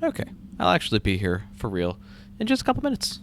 Okay, I'll actually be here for real in just a couple minutes.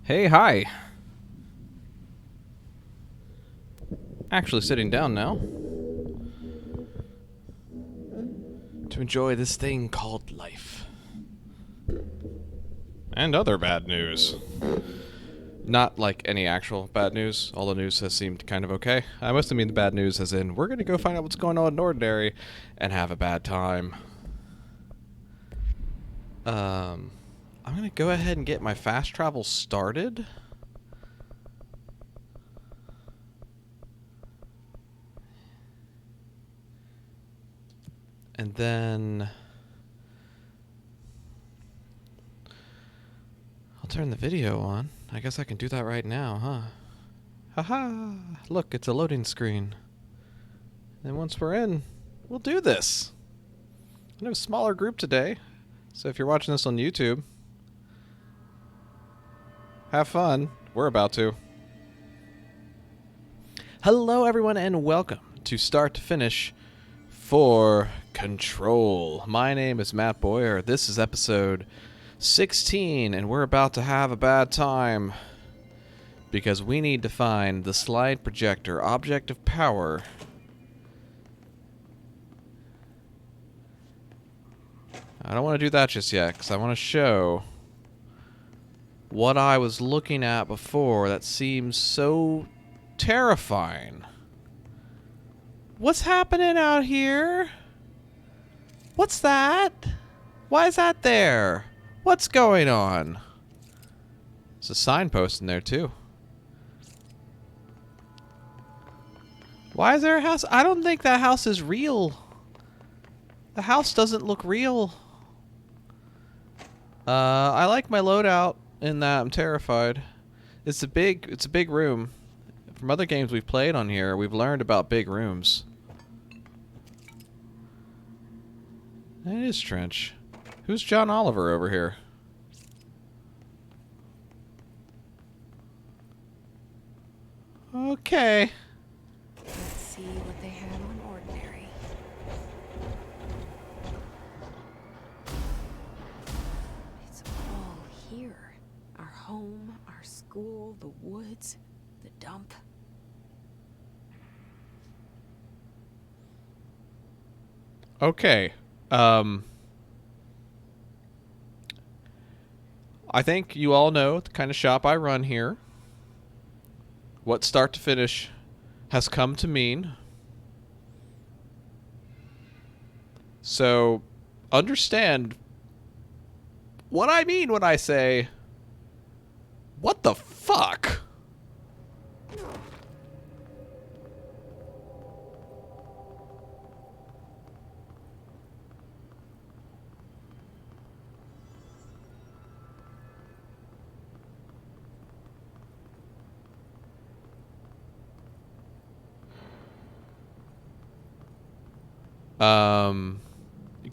Hey, hi. Actually sitting down now to enjoy this thing called life. And other bad news. Not like any actual bad news. All the news has seemed kind of okay. I mostly mean the bad news as in, we're gonna go find out what's going on in Ordinary and have a bad time. I'm gonna go ahead and get my fast travel started. And then I'll turn the video on. I guess I can do that right now, huh? Haha! Look, it's a loading screen. And once we're in, we'll do this. I have a smaller group today, so if you're watching this on YouTube, have fun. We're about to. Hello, everyone, and welcome to Start to Finish for Control. My name is Matt Bowyer. This is episode 16, and we're about to have a bad time. Because we need to find the slide projector object of power. I don't want to do that just yet, because I want to show what I was looking at before that seems so terrifying. What's happening out here? What's that? Why is that there? What's going on? There's a signpost in there, too. Why is there a house? I don't think that house is real. The house doesn't look real. I like my loadout in that I'm terrified. It's a big room. From other games we've played on here, we've learned about big rooms. It is Trench. Who's John Oliver over here? Okay. Let's see what they have on Ordinary. It's all here. Our home, our school, the woods, the dump. Okay. I think you all know the kind of shop I run here. What start to finish has come to mean. So, understand what I mean when I say, what the fuck?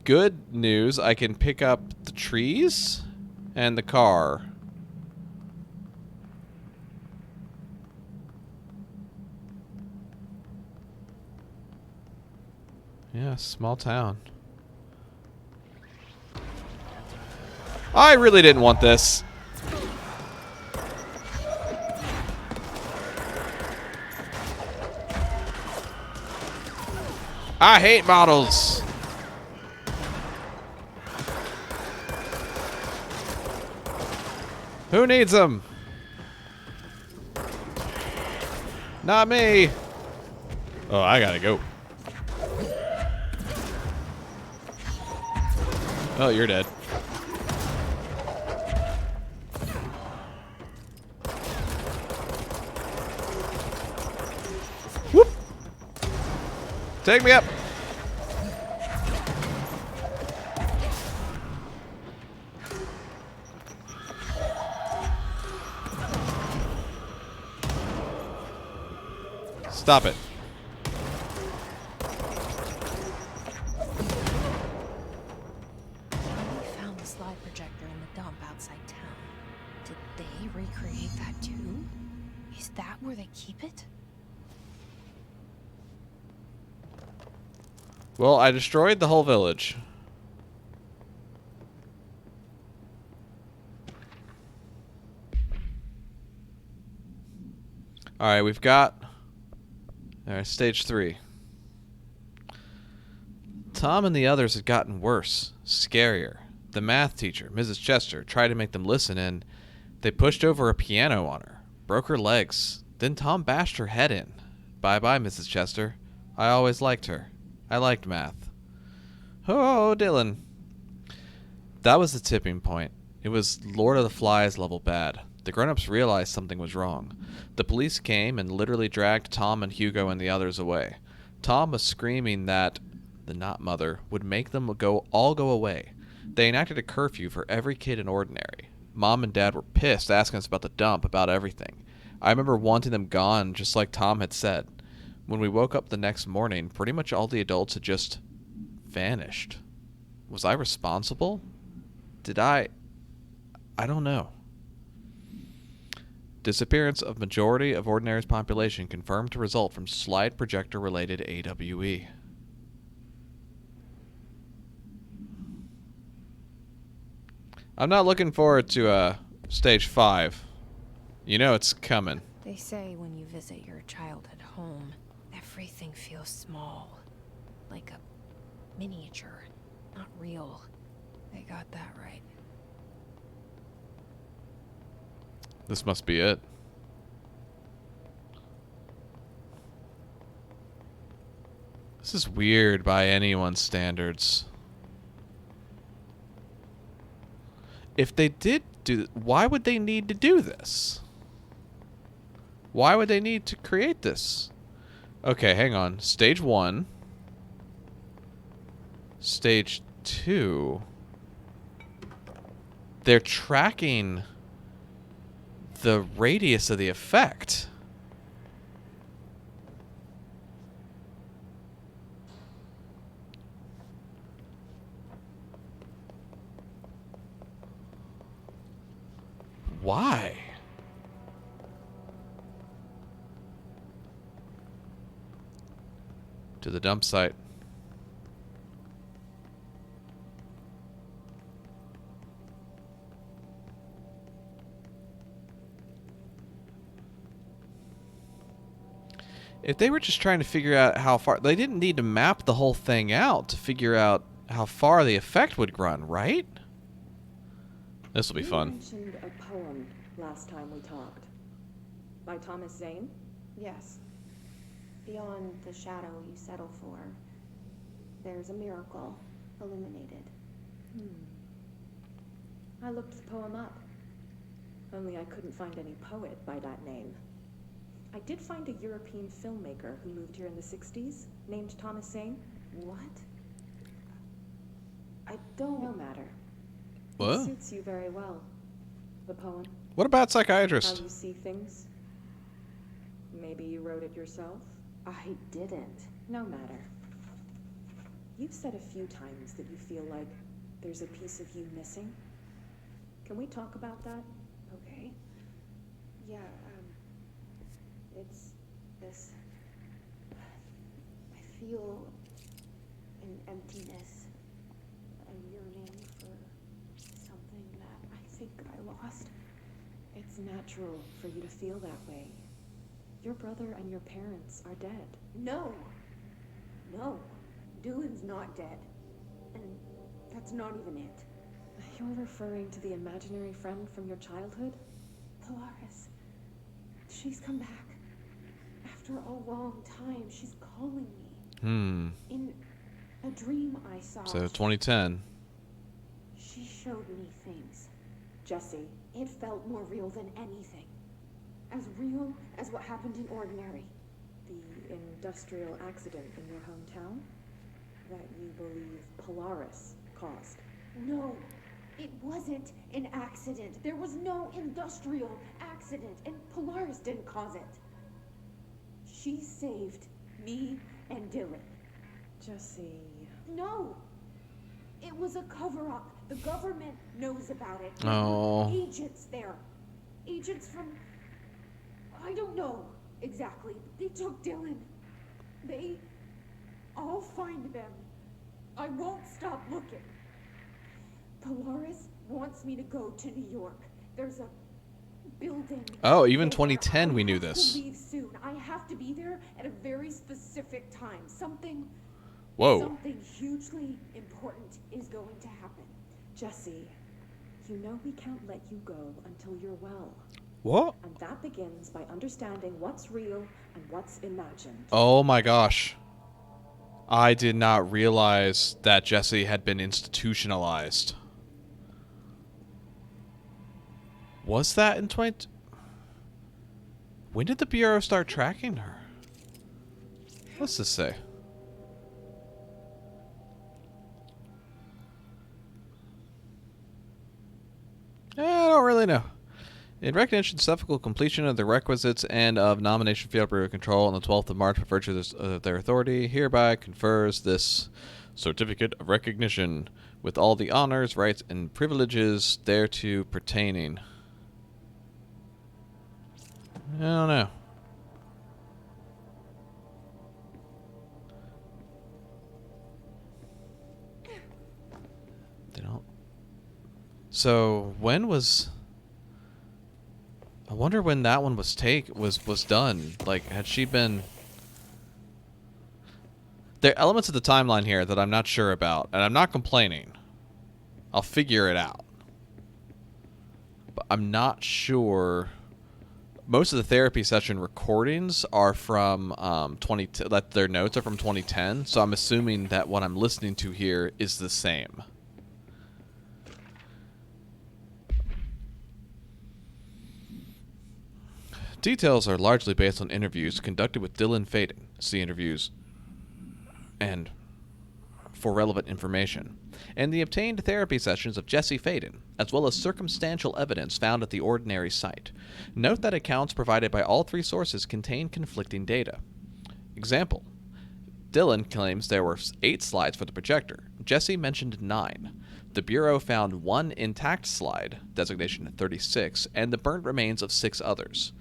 Good news, I can pick up the trees and the car. Yeah, small town. I really didn't want this. I hate models. Who needs them? Not me. Oh, I gotta go. Oh, you're dead. Whoop! Take me up. Stop it. We found the slide projector in the dump outside town. Did they recreate that too? Is that where they keep it? Well, I destroyed the whole village. Alright, we've got... Alright, stage 3. Tom and the others had gotten worse, scarier. The math teacher, Mrs. Chester, tried to make them listen and they pushed over a piano on her, broke her legs. Then Tom bashed her head in. Bye-bye, Mrs. Chester. I always liked her. I liked math. Oh, Dylan. That was the tipping point. It was Lord of the Flies level bad. The grown-ups realized something was wrong. The police came and literally dragged Tom and Hugo and the others away. Tom was screaming that the not mother would make them all go away. They enacted a curfew for every kid in Ordinary. Mom and Dad were pissed, asking us about the dump, about everything. I remember wanting them gone, just like Tom had said. When we woke up the next morning, pretty much all the adults had just vanished. Was I responsible? Did I don't know. Disappearance of majority of Ordinary's population confirmed to result from slide projector related AWE. I'm not looking forward to stage 5. You know it's coming. They say when you visit your childhood home, everything feels small. Like a miniature, not real. They got that right. This must be it. This is weird by anyone's standards. If they did do... Why would they need to do this? Why would they need to create this? Okay, hang on. Stage 1. Stage 2. They're tracking the radius of the effect. Why? To the dump site. If they were just trying to figure out how far... They didn't need to map the whole thing out to figure out how far the effect would run, right? This will be fun. You mentioned a poem last time we talked. By Thomas Zane? Yes. Beyond the shadow you settle for, there's a miracle illuminated. I looked the poem up. Only I couldn't find any poet by that name. I did find a European filmmaker who moved here in the 60s, named Thomas Zane. What? I don't... No matter. What? It suits you very well. The poem. What about How psychiatrist? you see things. Maybe you wrote it yourself? I didn't. No matter. You've said a few times that you feel like there's a piece of you missing. Can we talk about that? Okay. Yeah, it's this... I feel an emptiness, a yearning for something that I think I lost. It's natural for you to feel that way. Your brother and your parents are dead. No! No. Dylan's not dead. And that's not even it. You're referring to the imaginary friend from your childhood? Polaris. She's come back. After a long time, she's calling me. In a dream I saw. So 2010. She showed me things. Jesse. It felt more real than anything. As real as what happened in Ordinary. The industrial accident in your hometown? That you believe Polaris caused. No, it wasn't an accident. There was no industrial accident, and Polaris didn't cause it. She saved me and Dylan. Jesse. No! It was a cover-up. The government knows about it. Oh. There were agents there. Agents from... I don't know exactly. They took Dylan. I'll find them. I won't stop looking. Polaris wants me to go to New York. There's a building. Oh, even there. 2010 we I knew have this. to leave soon. I have to be there at a very specific time. Something hugely important is going to happen. Jesse, you know we can't let you go until you're well. What? And that begins by understanding what's real and what's imagined. Oh my gosh. I did not realize that Jesse had been institutionalized. Was that in 20... When did the Bureau start tracking her? What's this say? I don't really know. In recognition of successful completion of the requisites and of nomination field bureau control on the 12th of March by virtue of their authority, hereby confers this certificate of recognition with all the honors, rights, and privileges thereto pertaining. I don't know. They don't So when was... I wonder when that one was done. Like, had she been... There are elements of the timeline here that I'm not sure about, and I'm not complaining. I'll figure it out. But I'm not sure... Most of the therapy session recordings are from their notes are from 2010, so I'm assuming that what I'm listening to here is the same. Details are largely based on interviews conducted with Dylan Faden. See interviews and for relevant information, and the obtained therapy sessions of Jesse Faden, as well as circumstantial evidence found at the ordinary site. Note that accounts provided by all three sources contain conflicting data. Example: Dylan claims there were 8 slides for the projector. Jesse mentioned 9. The Bureau found 1 intact slide, designation 36, and the burnt remains of 6 others.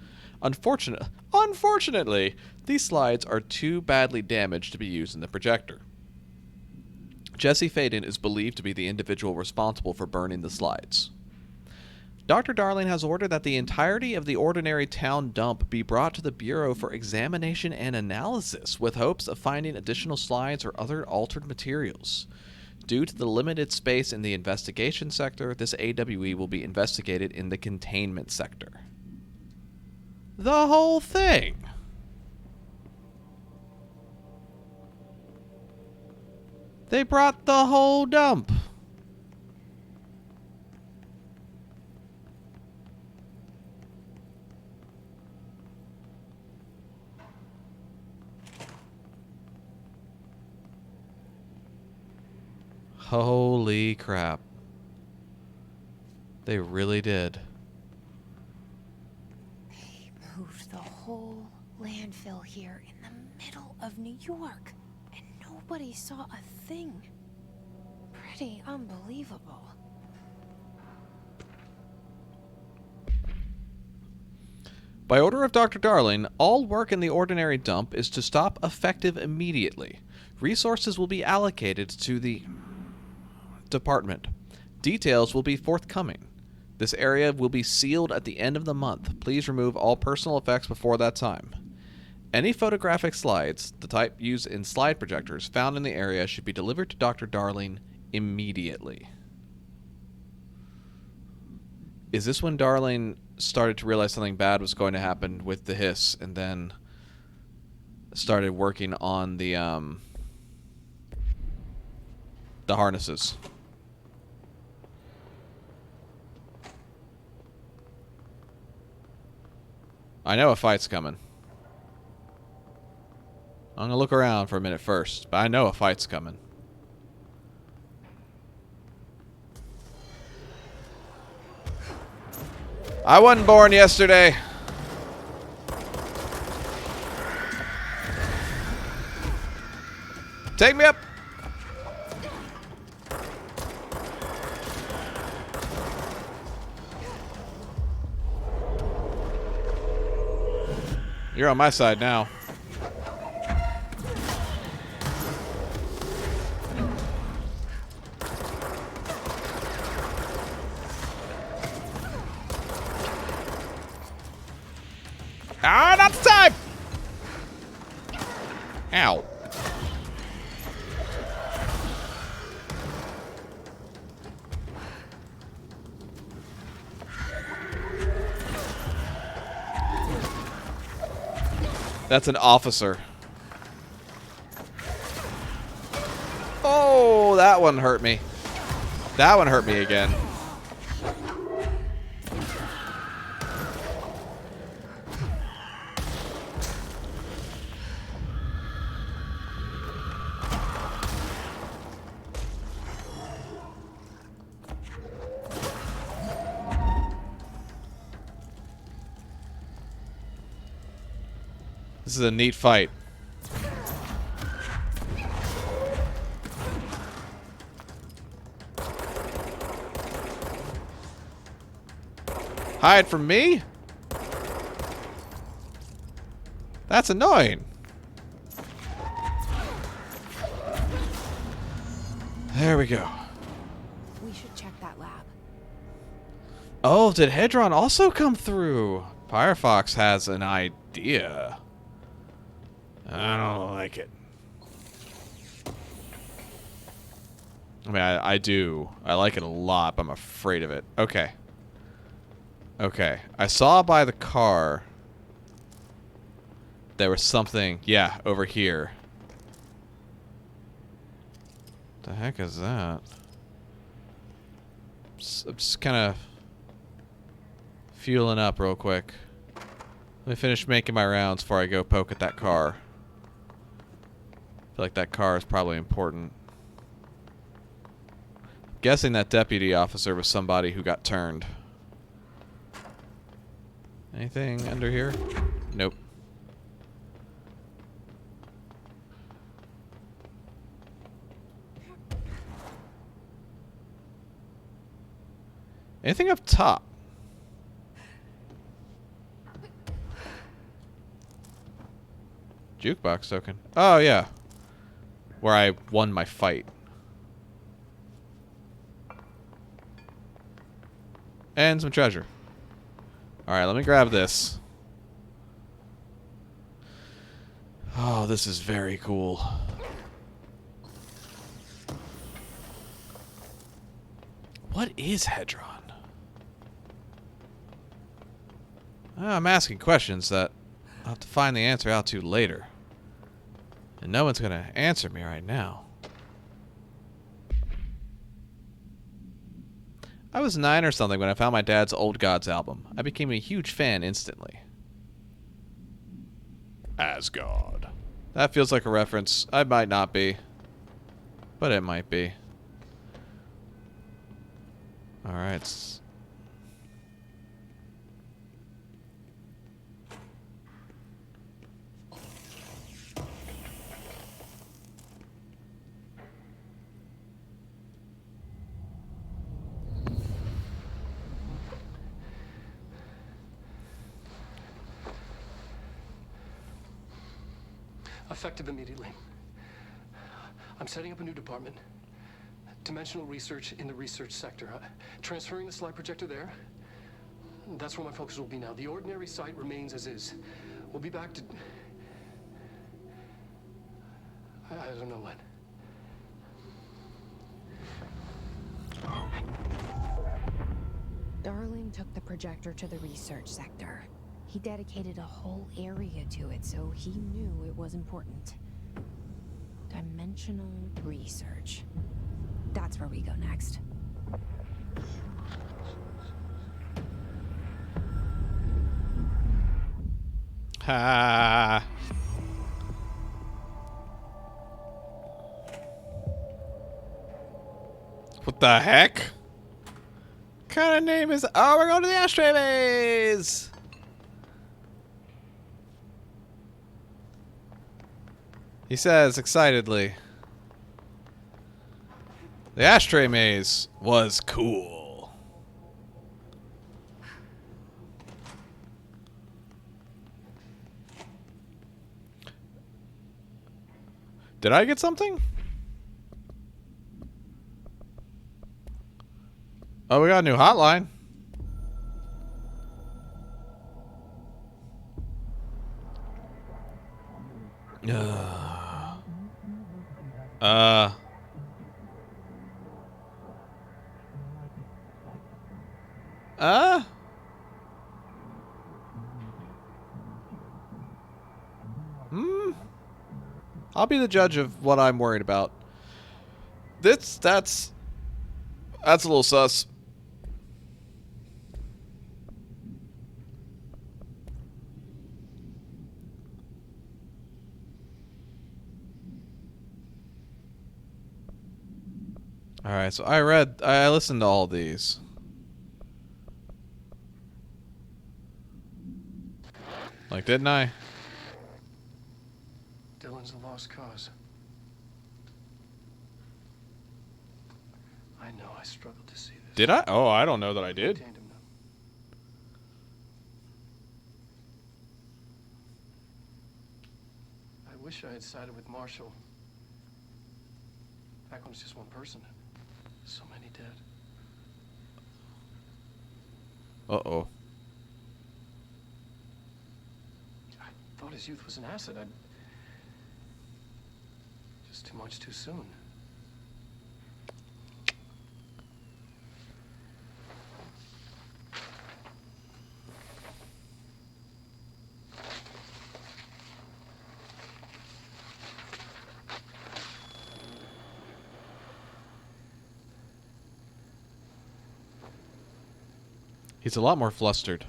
Unfortunately, these slides are too badly damaged to be used in the projector. Jesse Faden is believed to be the individual responsible for burning the slides. Dr. Darling has ordered that the entirety of the ordinary town dump be brought to the Bureau for examination and analysis, with hopes of finding additional slides or other altered materials. Due to the limited space in the investigation sector, this AWE will be investigated in the containment sector. The whole thing! They brought the whole dump. Holy crap. They really did. They moved the whole landfill here in the middle of New York, and nobody saw a thing. Pretty unbelievable. By order of Dr. Darling, all work in the ordinary dump is to stop effective immediately. Resources will be allocated to the department. Details will be forthcoming. This area will be sealed at the end of the month. Please remove all personal effects before that time. Any photographic slides, the type used in slide projectors, found in the area should be delivered to Dr. Darling immediately. Is this when Darling started to realize something bad was going to happen with the hiss, and then started working on the harnesses? I know a fight's coming. I'm gonna look around for a minute first, but I know a fight's coming. I wasn't born yesterday. Take me up. You're on my side now. Ah, not the time! Ow. That's an officer. Oh, that one hurt me. That one hurt me again. This is a neat fight. Hide from me? That's annoying. There we go. We should check that lab. Oh, did Hedron also come through? Firefox has an idea. I don't like it. I mean, I do. I like it a lot, but I'm afraid of it. Okay. Okay. I saw by the car there was something, yeah, over here. The heck is that? I'm just kind of fueling up real quick. Let me finish making my rounds before I go poke at that car. I feel like that car is probably important. I'm guessing that deputy officer was somebody who got turned. Anything under here? Nope. Anything up top? Jukebox token. Oh, yeah. Where I won my fight. And some treasure. Alright, let me grab this. Oh, this is very cool. What is Hedron? I'm asking questions that I'll have to find the answer out to later. And no one's gonna answer me right now. I was 9 or something when I found my dad's Old Gods album. I became a huge fan instantly. Asgard. That feels like a reference. I might not be. But it might be. Alright. Effective immediately. I'm setting up a new department. Dimensional research in the research sector. Transferring the slide projector there. That's where my focus will be now. The ordinary site remains as is. We'll be back to... I don't know when. Darling took the projector to the research sector. He dedicated a whole area to it, so he knew it was important. Dimensional research. That's where we go next. Ha! What the heck? What kind of name is... Oh, we're going to the ashtray maze! He says excitedly. The ashtray maze was cool. Did I get something? Oh, we got a new hotline. I'll be the judge of what I'm worried about. That's a little sus. Alright, so I listened to all these. Like, didn't I? Dylan's a lost cause. I know I struggled to see this. Did I? Oh, I don't know that I did. Contained him, though. I wish I had sided with Marshall. Back when it was just one person. So many dead. Uh-oh. I thought his youth was an asset. Just too much too soon. He's a lot more flustered.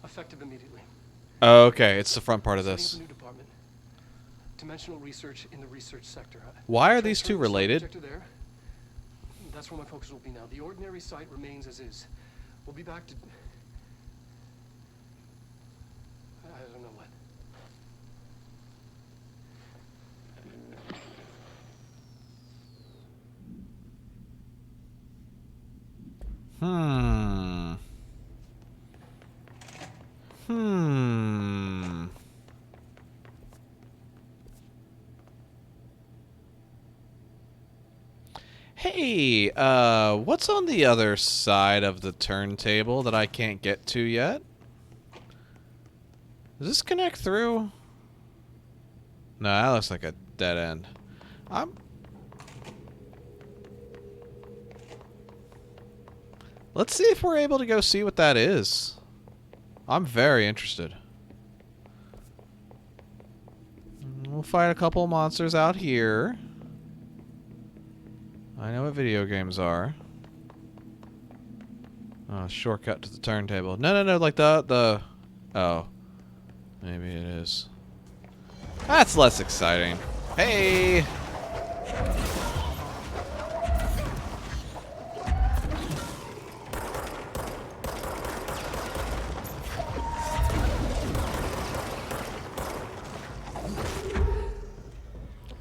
Effective immediately. Oh, okay. It's the front part of Setting this. up a new department. Dimensional research in the research sector. Why are these two Transferring the slide related? projector there. That's where my focus will be now. The ordinary site remains as is. We'll be back to... I don't know what. Hmm. Hmm. Hey, what's on the other side of the turntable that I can't get to yet? Does this connect through? No, that looks like a dead end. Let's see if we're able to go see what that is. I'm very interested. We'll fight a couple of monsters out here. I know what video games are. Oh, shortcut to the turntable. No, like the... Oh. Maybe it is. That's less exciting. Hey!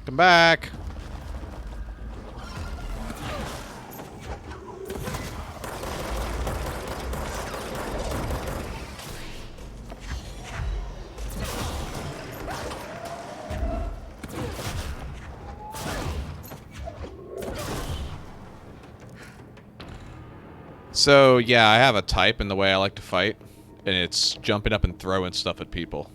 Come back. So, yeah, I have a type in the way I like to fight, and it's jumping up and throwing stuff at people.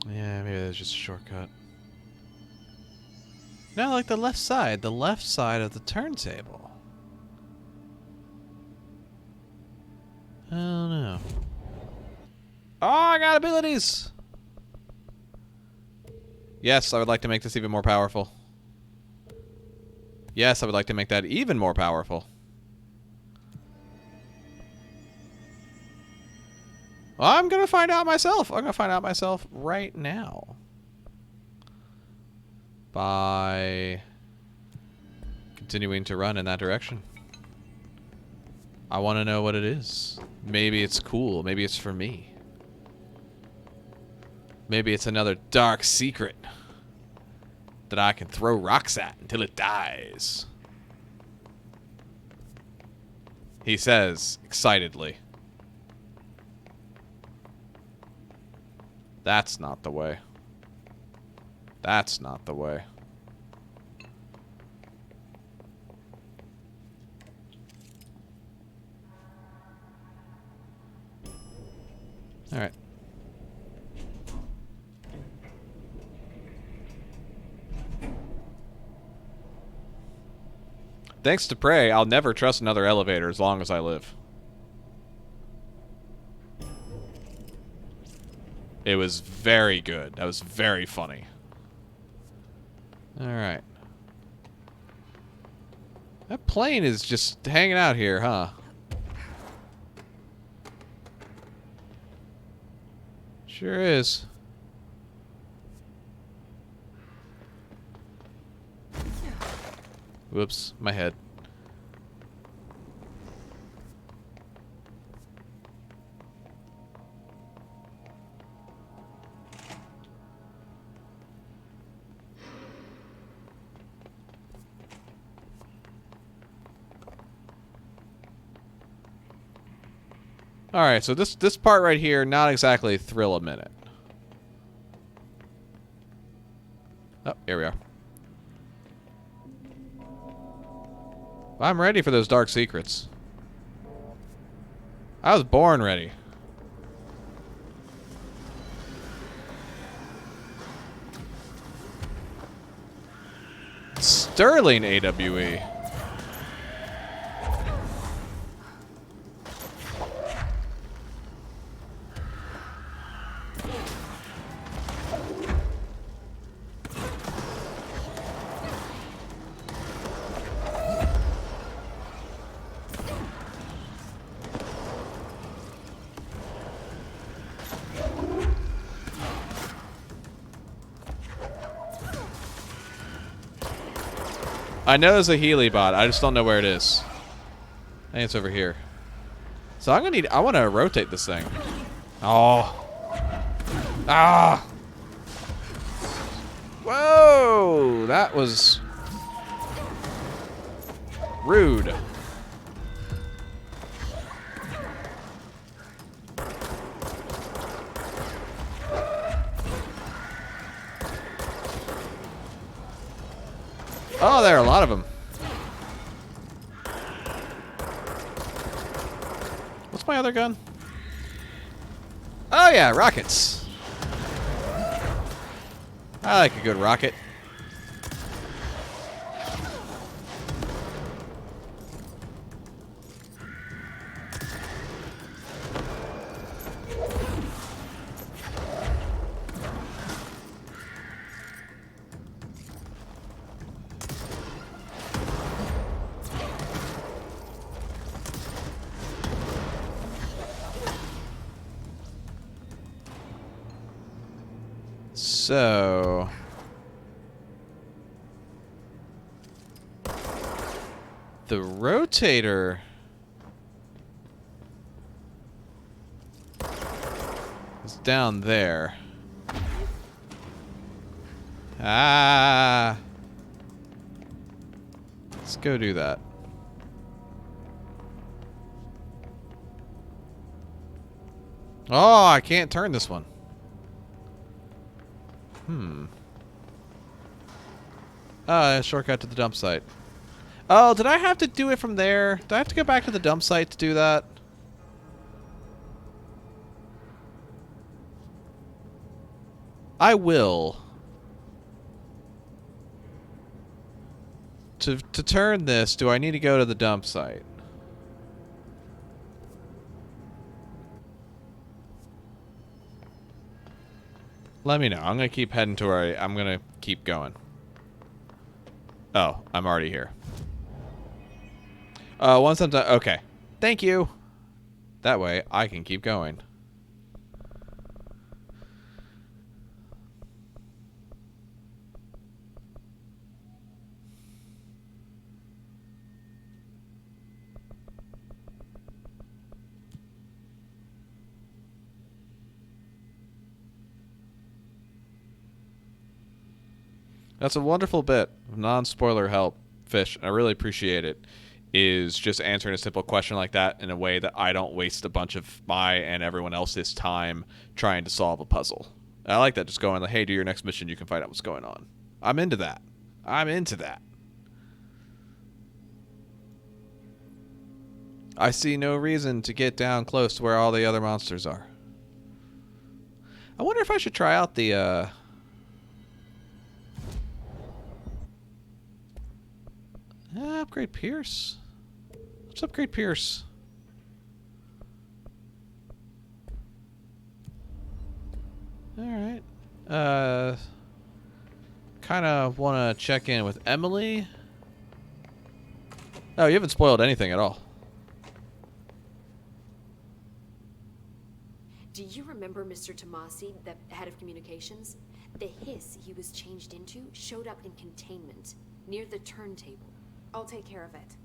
Yeah, maybe that's just a shortcut. No, like the left side of the turntable. I don't know. Oh, I got abilities! Yes, I would like to make this even more powerful. Yes, I would like to make that even more powerful. I'm gonna find out myself. I'm gonna find out myself right now. By continuing to run in that direction. I want to know what it is. Maybe it's cool. Maybe it's for me. Maybe it's another dark secret that I can throw rocks at until it dies. He says excitedly. That's not the way. That's not the way. All right. Thanks to Prey, I'll never trust another elevator as long as I live. It was very good. That was very funny. Alright. That plane is just hanging out here, huh? Sure is. Whoops, my head. Alright, so this part right here, not exactly thrill a minute. Oh, here we are. I'm ready for those dark secrets. I was born ready. Sterling AWE. I know there's a Healy bot. I just don't know where it is. I think it's over here. So I'm gonna need. I want to rotate this thing. Oh. Ah. Whoa. That was rude. Oh, there are a lot of them. What's my other gun? Oh yeah, rockets. I like a good rocket. So the rotator is down there. Ah. Let's go do that. Oh, I can't turn this one. Shortcut to the dump site. Oh, did I have to do it from there? Do I have to go back to the dump site to do that? I will. To turn this, do I need to go to the dump site? Let me know. I'm going to keep heading to where I'm going to keep going. Oh, I'm already here. Once I'm done... Okay. Thank you. That way, I can keep going. That's a wonderful bit of non-spoiler help, Fish. I really appreciate it. Is just answering a simple question like that in a way that I don't waste a bunch of my and everyone else's time trying to solve a puzzle. I like that. Just going like, hey, do your next mission. You can find out what's going on. I'm into that. I'm into that. I see no reason to get down close to where all the other monsters are. I wonder if I should try out the, upgrade Pierce. Let's upgrade Pierce. Alright. Kind of want to check in with Emily. Oh, you haven't spoiled anything at all. Do you remember Mr. Tomasi, the head of communications? The hiss he was changed into showed up in containment, near the turntable. I'll take care of it.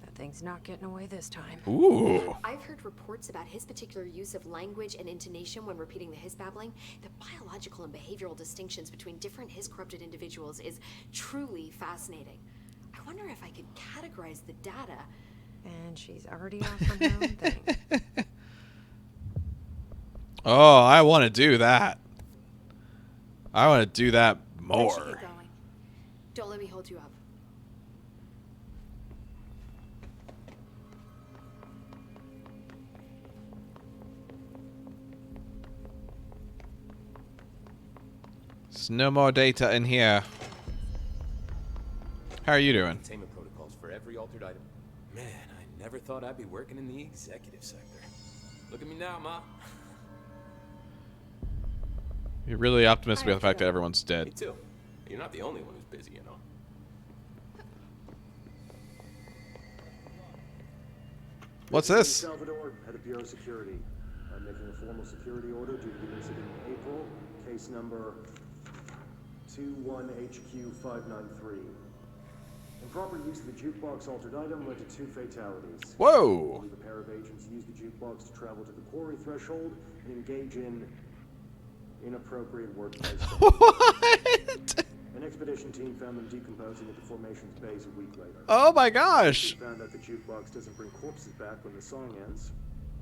That thing's not getting away this time. Ooh. I've heard reports about his particular use of language and intonation when repeating the hiss babbling. The biological and behavioral distinctions between different hiss-corrupted individuals is truly fascinating. I wonder if I could categorize the data. And she's already off on her own thing. Oh, I want to do that. I want to do that I should more. get going. Don't let me hold you up. There's no more data in here. How are you doing? Containment protocols for every altered item. Man, I never thought I'd be working in the executive sector. Look at me now, Ma. You're really optimistic about the fact that everyone's Me dead. too. You're not the only one who's busy, you know. What's this? Salvador, head of Bureau Security. I'm making a formal security order due to the incident in April. Case number 21HQ593. Improper use of the jukebox altered item led to 2 fatalities. Whoa! I believe a pair of agents used the jukebox to travel to the quarry threshold and engage in inappropriate workplace. What? An expedition team found them decomposing at the formation's base a week later. Oh my gosh! We found out the jukebox doesn't bring corpses back when the song ends.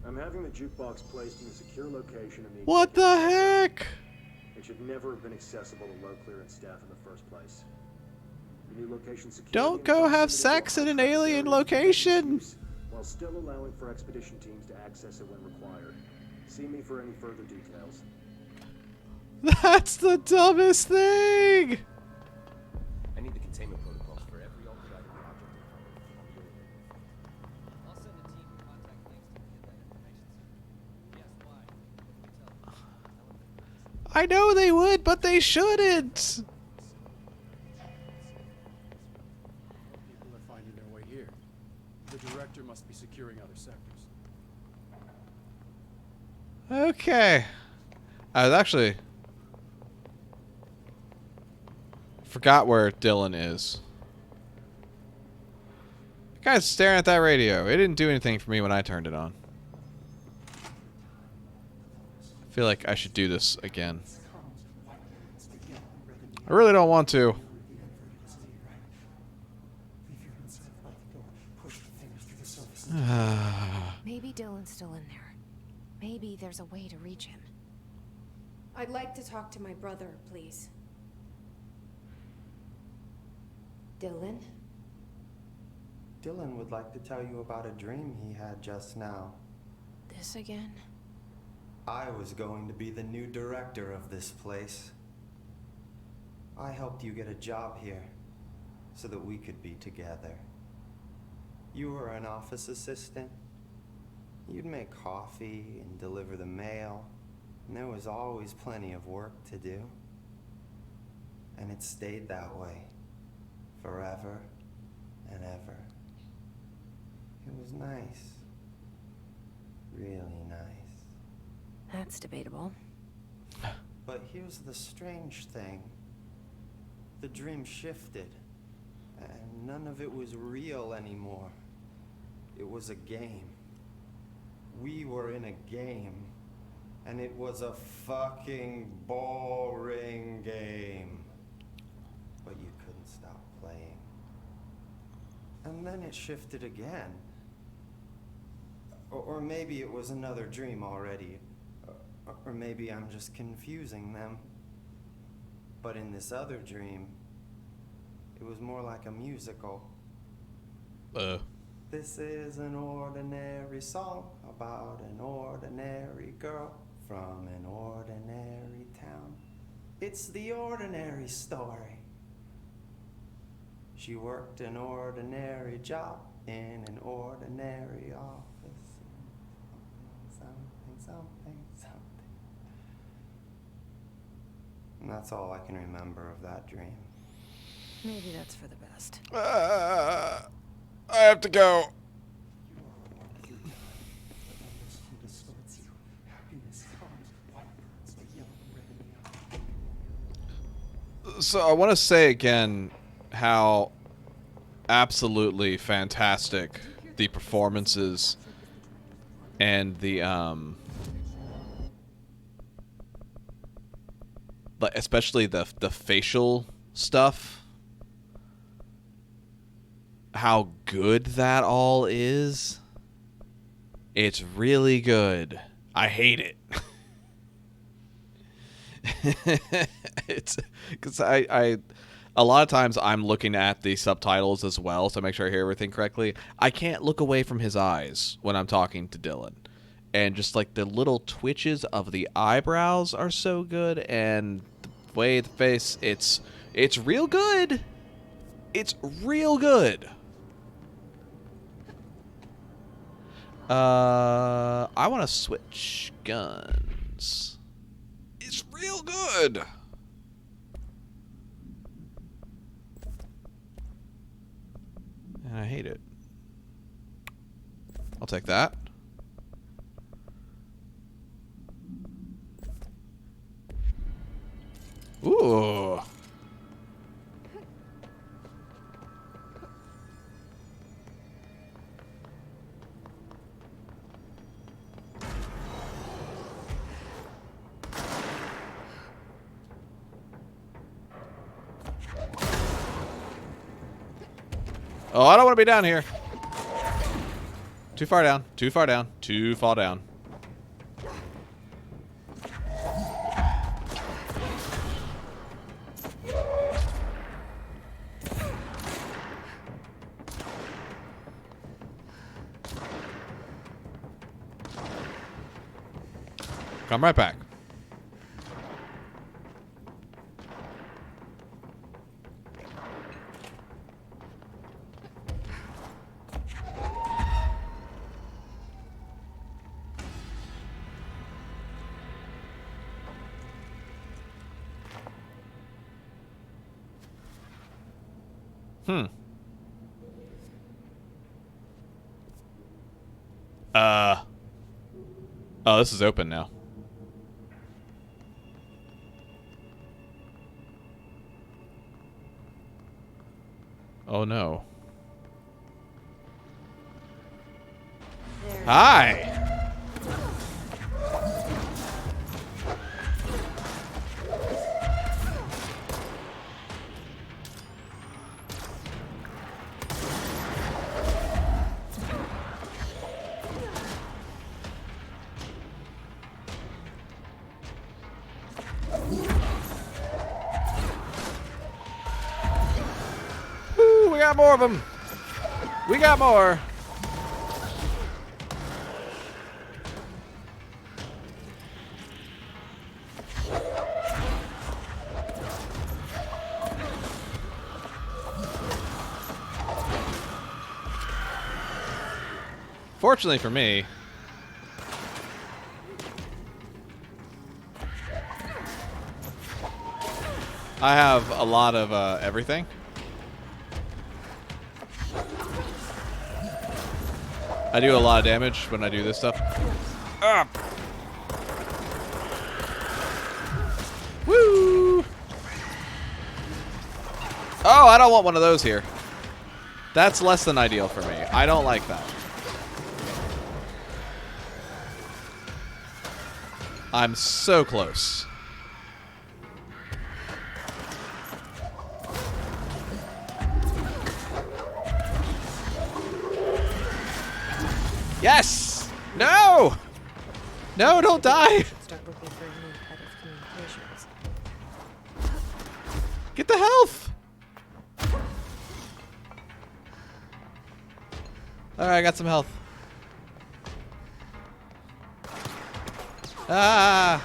I'm having the jukebox placed in a secure location in the What the heck? It should never have been accessible to low clearance staff in the first place. The new location security Don't go have sex in an alien location! while still allowing for expedition teams to access it when required. See me for any further details. That's the dumbest thing! I need the containment protocols for every altered item the object uncovered. I'll send a team to contact links to get that information, sir. Yes, why? Tell them. I know they would, but they shouldn't! People are finding their way here. The director must be securing other sectors. Okay. I was actually... forgot where Dylan is. The guy's staring at that radio. It didn't do anything for me when I turned it on. I feel like I should do this again. I really don't want to. Maybe Dylan's still in there. Maybe there's a way to reach him. I'd like to talk to my brother, please. Dylan? Dylan would like to tell you about a dream he had just now. This again? I was going to be the new director of this place. I helped you get a job here so that we could be together. You were an office assistant. You'd make coffee and deliver the mail, and there was always plenty of work to do. And it stayed that way. Forever and ever. It was nice. Really nice. That's debatable. But here's the strange thing. The dream shifted, and none of it was real anymore. It was a game. We were in a game, and it was a fucking boring game. But you couldn't stop playing. And then it shifted again. Or maybe it was another dream already. Or maybe I'm just confusing them. But in this other dream, it was more like a musical. This is an ordinary song about an ordinary girl from an ordinary town. It's the ordinary story. She worked an ordinary job in an ordinary office. Something. And that's all I can remember of that dream. Maybe that's for the best. I have to go. So I want to say again how absolutely fantastic the performances and the like especially the facial stuff, how good that all is. It's really good. I hate it. It's because I a lot of times I'm looking at the subtitles as well to make sure I hear everything correctly. I can't look away from his eyes when I'm talking to Dylan. And just like the little twitches of the eyebrows are so good, and the way the face, it's real good. It's real good. I want to switch guns. It's real good. And I hate it. I'll take that. Ooh. Oh, I don't want to be down here. Too far down. Too far down. Too far down. Come right back. Oh, this is open now. Oh no. Hi! Woo, we got more of them! We got more! Fortunately for me, I have a lot of everything. I do a lot of damage when I do this stuff. Ah. Woo! Oh, I don't want one of those here. That's less than ideal for me. I don't like that. I'm so close. Yes! No! No, don't die! Start looking for a new head of communications. Get the health! Alright, I got some health. Ah!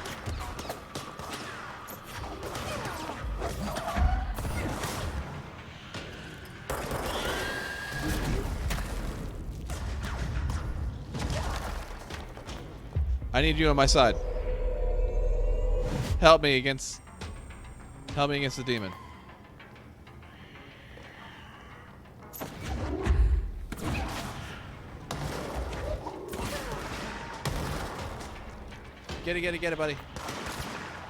I need you on my side. Help me against the demon. Get it, buddy.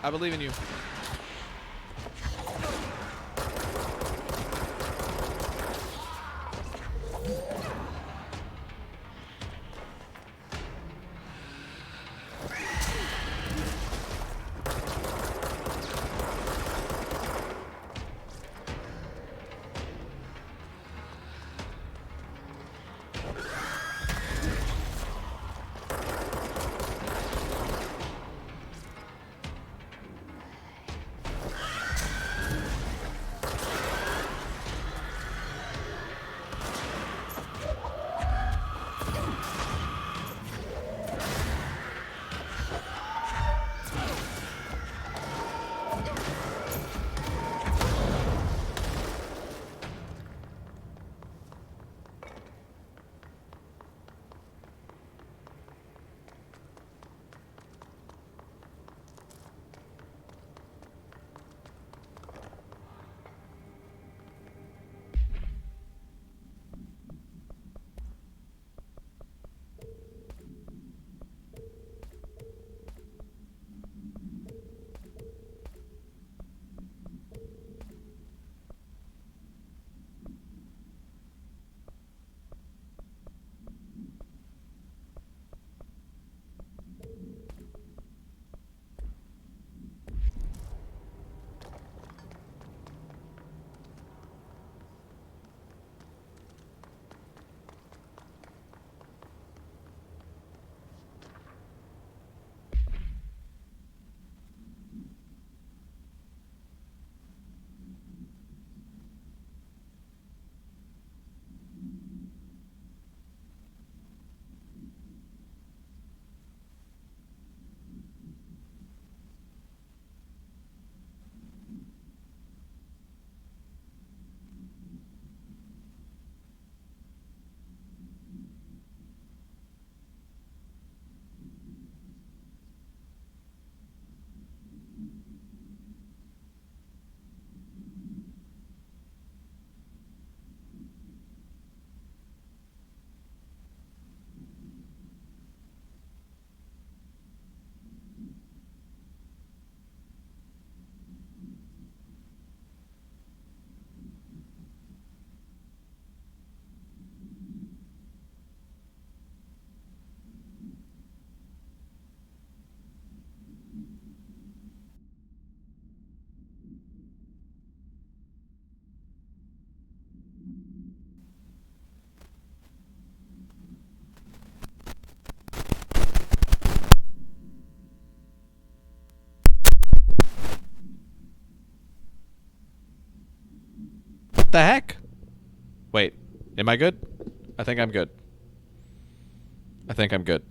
I believe in you. The heck? Wait, am I good? I think I'm good. I think I'm good.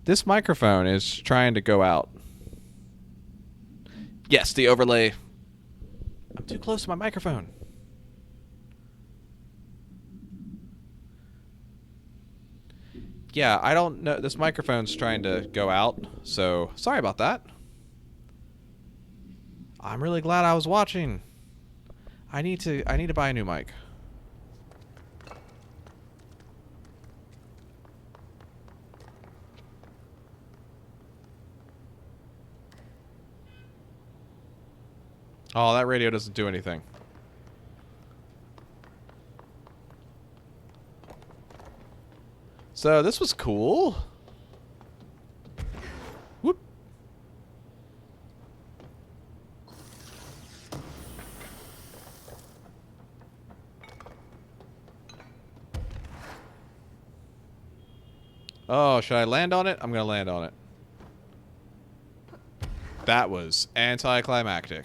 This microphone is trying to go out. Yes, the overlay. I'm too close to my microphone. Yeah, I don't know. This microphone's trying to go out, so sorry about that. I'm really glad I was watching. I need to buy a new mic. Oh, that radio doesn't do anything. So this was cool. Whoop. Oh, should I land on it? I'm gonna land on it. That was anticlimactic.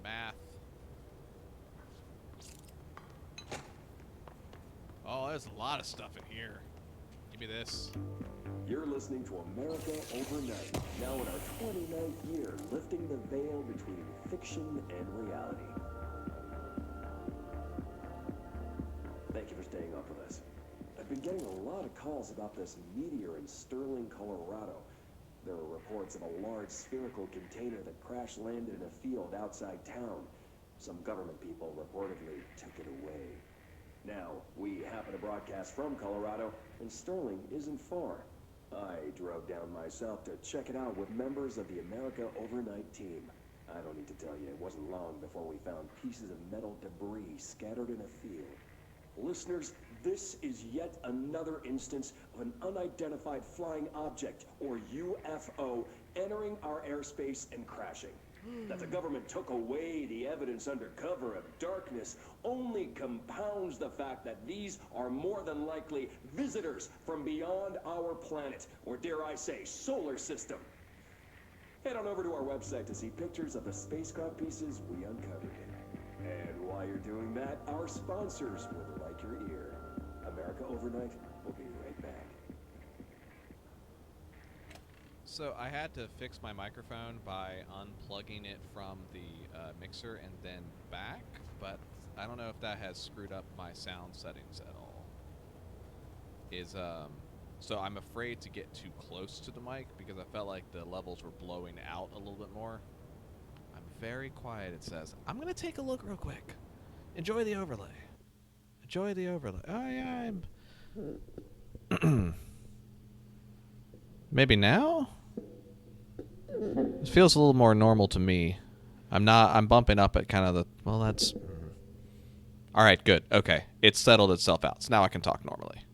Math. Oh, there's a lot of stuff in here. Give me this. You're listening to America Overnight, now in our 29th year, lifting the veil between fiction and reality. Thank you for staying up with us. I've been getting a lot of calls about this meteor in Sterling, Colorado. There are reports of a large spherical container that crash landed in a field outside town. Some government people reportedly took it away. Now, we happen to broadcast from Colorado, and Sterling isn't far. I drove down myself to check it out with members of the America Overnight team. I don't need to tell you, it wasn't long before we found pieces of metal debris scattered in a field. Listeners, this is yet another instance of an unidentified flying object, or UFO, entering our airspace and crashing. That the government took away the evidence under cover of darkness only compounds the fact that these are more than likely visitors from beyond our planet, or dare I say, solar system. Head on over to our website to see pictures of the spacecraft pieces we uncovered. And while you're doing that, our sponsors would like your ear. America Overnight will be right back. So I had to fix my microphone by unplugging it from the mixer and then back, but I don't know if that has screwed up my sound settings at all. So I'm afraid to get too close to the mic because I felt like the levels were blowing out a little bit more. I'm very quiet, it says. I'm going to take a look real quick. Enjoy the overlay. Enjoy the overlay. Oh, yeah, I'm... Maybe now? It feels a little more normal to me. I'm bumping up at kind of the... Well, that's... All right, good. Okay. It's settled itself out. So now I can talk normally.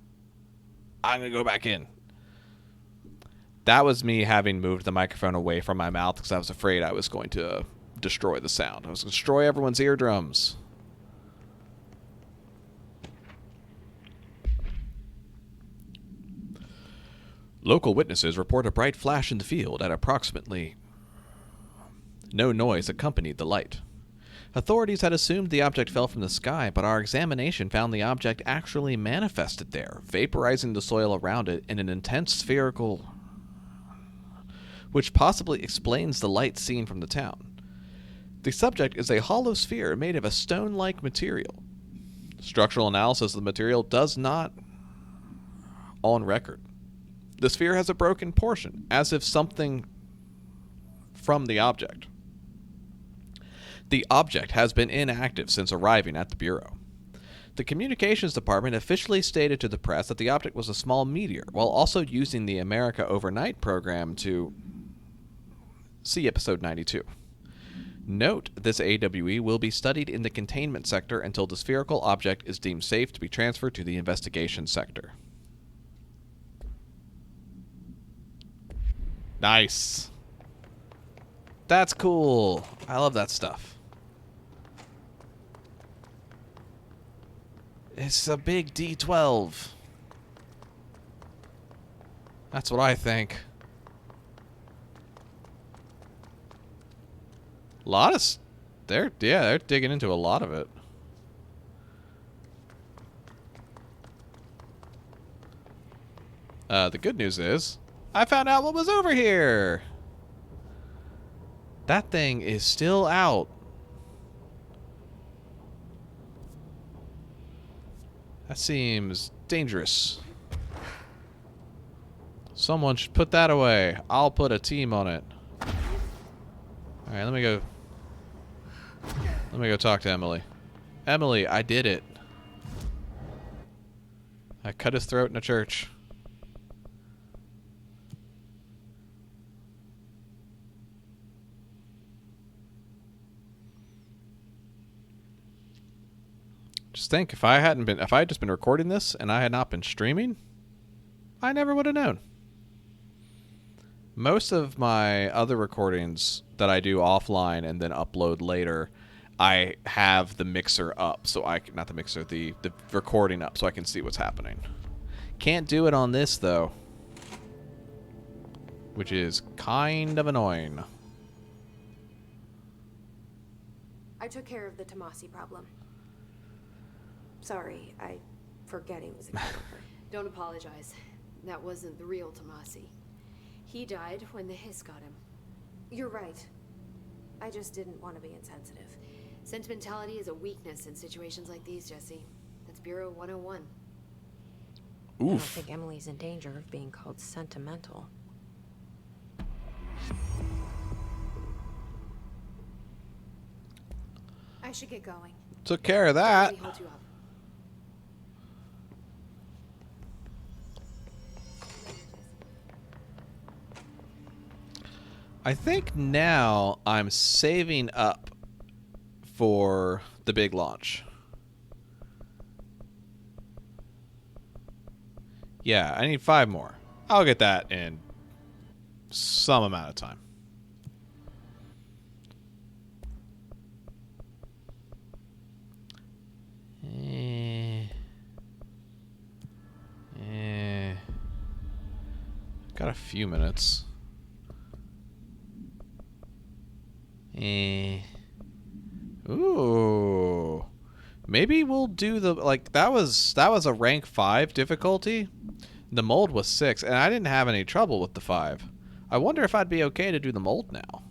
I'm going to go back in. That was me having moved the microphone away from my mouth because I was afraid I was going to destroy the sound. I was going to destroy everyone's eardrums. Local witnesses report a bright flash in the field at approximately... No noise accompanied the light. Authorities had assumed the object fell from the sky, but our examination found the object actually manifested there, vaporizing the soil around it in an intense spherical... which possibly explains the light seen from the town. The subject is a hollow sphere made of a stone-like material. Structural analysis of the material does not on record. The sphere has a broken portion, as if something from the object. The object has been inactive since arriving at the Bureau. The Communications Department officially stated to the press that the object was a small meteor, while also using the America Overnight program to see episode 92. Note, this AWE will be studied in the containment sector until the spherical object is deemed safe to be transferred to the investigation sector. Nice. That's cool. I love that stuff. It's a big D12. That's what I think. A lot of... They're digging into a lot of it. The good news is, I found out what was over here. That thing is still out. That seems dangerous. Someone should put that away. I'll put a team on it. Alright, let me go talk to Emily. Emily, I did it. I cut his throat in a church. Just think, if I had just been recording this and I had not been streaming, I never would have known. Most of my other recordings that I do offline and then upload later, I have the mixer up, so not the mixer, the recording up, so I can see what's happening. Can't do it on this though, which is kind of annoying. I took care of the Tomasi problem. Sorry, I forget he was a kidnapper. Don't apologize. That wasn't the real Tomasi. He died when the hiss got him. You're right. I just didn't want to be insensitive. Sentimentality is a weakness in situations like these, Jesse. That's Bureau 101. I don't think Emily's in danger of being called sentimental. I should get going. Took care of that. Let me hold you up. I think now I'm saving up for the big launch. Yeah, I need 5 more. I'll get that in some amount of time. Got a few minutes. Ooh. Maybe we'll do the that was a rank 5 difficulty. The mold was 6, and I didn't have any trouble with the 5. I wonder if I'd be okay to do the mold now.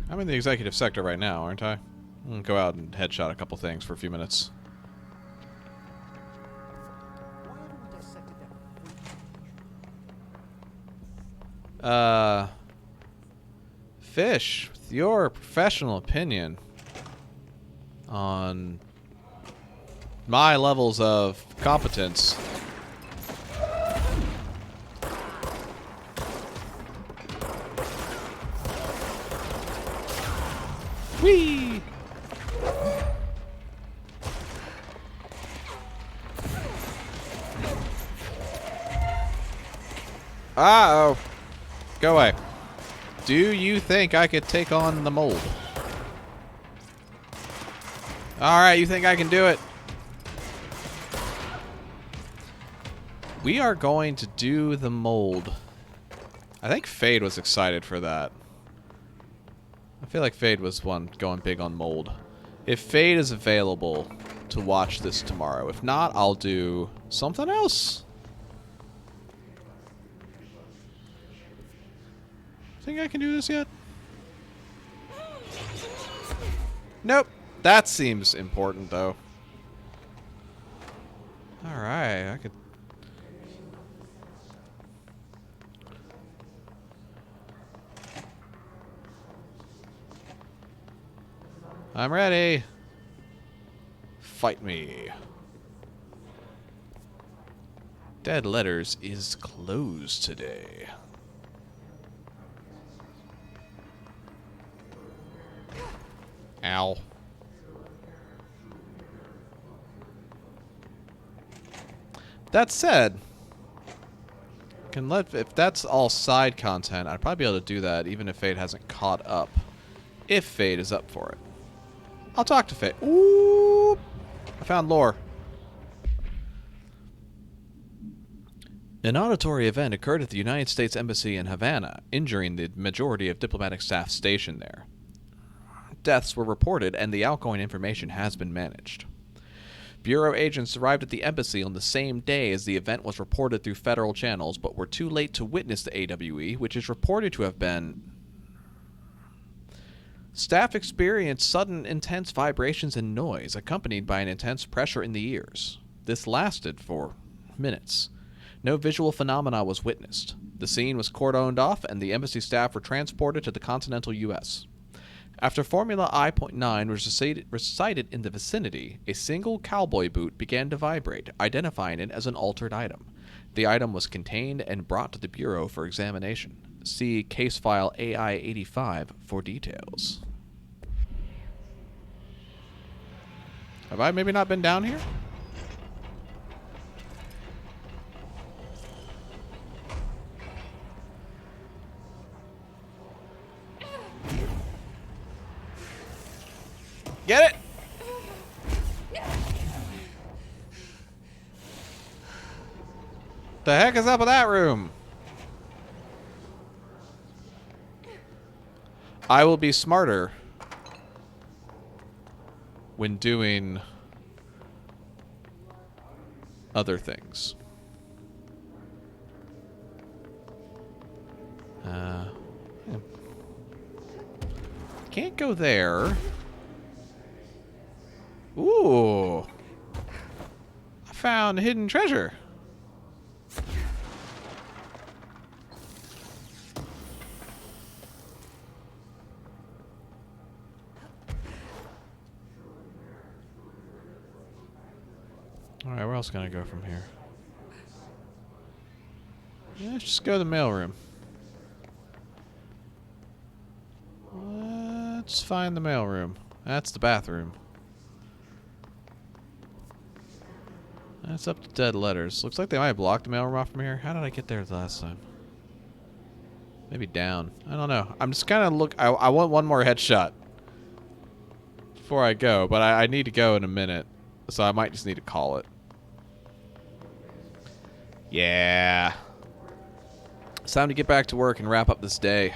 I'm in the executive sector right now, aren't I? I'm gonna go out and headshot a couple things for a few minutes. Fish, with your professional opinion on my levels of competence. Whee! Uh-oh. Go away. Do you think I could take on the mold? Alright, you think I can do it? We are going to do the mold. I think Fade was excited for that. I feel like Fade was one going big on mold. If Fade is available to watch this tomorrow. If not, I'll do something else. Think I can do this yet? Nope. That seems important, though. Alright, I could... I'm ready. Fight me. Dead Letters is closed today. Ow. That said, if that's all side content, I'd probably be able to do that even if Fate hasn't caught up. If Fate is up for it. I'll talk to Fate. Ooh! I found lore. An auditory event occurred at the United States Embassy in Havana, injuring the majority of diplomatic staff stationed there. Deaths were reported, and the outgoing information has been managed. Bureau agents arrived at the embassy on the same day as the event was reported through federal channels, but were too late to witness the AWE, which is reported to have been... Staff experienced sudden intense vibrations and noise, accompanied by an intense pressure in the ears. This lasted for minutes. No visual phenomena was witnessed. The scene was cordoned off, and the embassy staff were transported to the continental U.S. After Formula I.9 was recited in the vicinity, a single cowboy boot began to vibrate, identifying it as an altered item. The item was contained and brought to the Bureau for examination. See case file AI-85 for details. Have I maybe not been down here? Get it? The heck is up with that room? I will be smarter when doing other things. Can't go there. Ooh. I found a hidden treasure. Alright, where else can I go from here? Yeah, let's just go to the mailroom. Let's find the mailroom. That's the bathroom. That's up to Dead Letters. Looks like they might have blocked the mailroom off from here. How did I get there the last time? Maybe down. I don't know. I'm just kind of I want one more headshot before I go, but I need to go in a minute, so I might just need to call it. Yeah. It's time to get back to work and wrap up this day.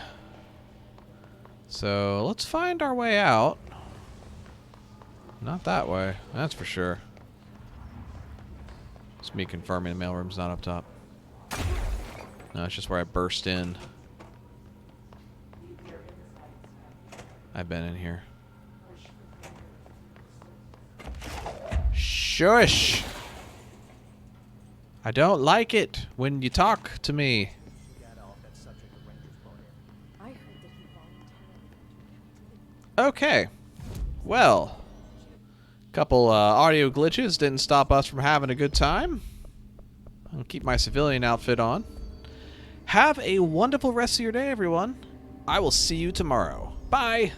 So let's find our way out. Not that way, that's for sure. It's me confirming the mailroom's not up top. No, it's just where I burst in. I've been in here. Shush! I don't like it when you talk to me. Okay. Well, couple audio glitches didn't stop us from having a good time. I'll keep my civilian outfit on. Have a wonderful rest of your day, everyone. I will see you tomorrow. Bye!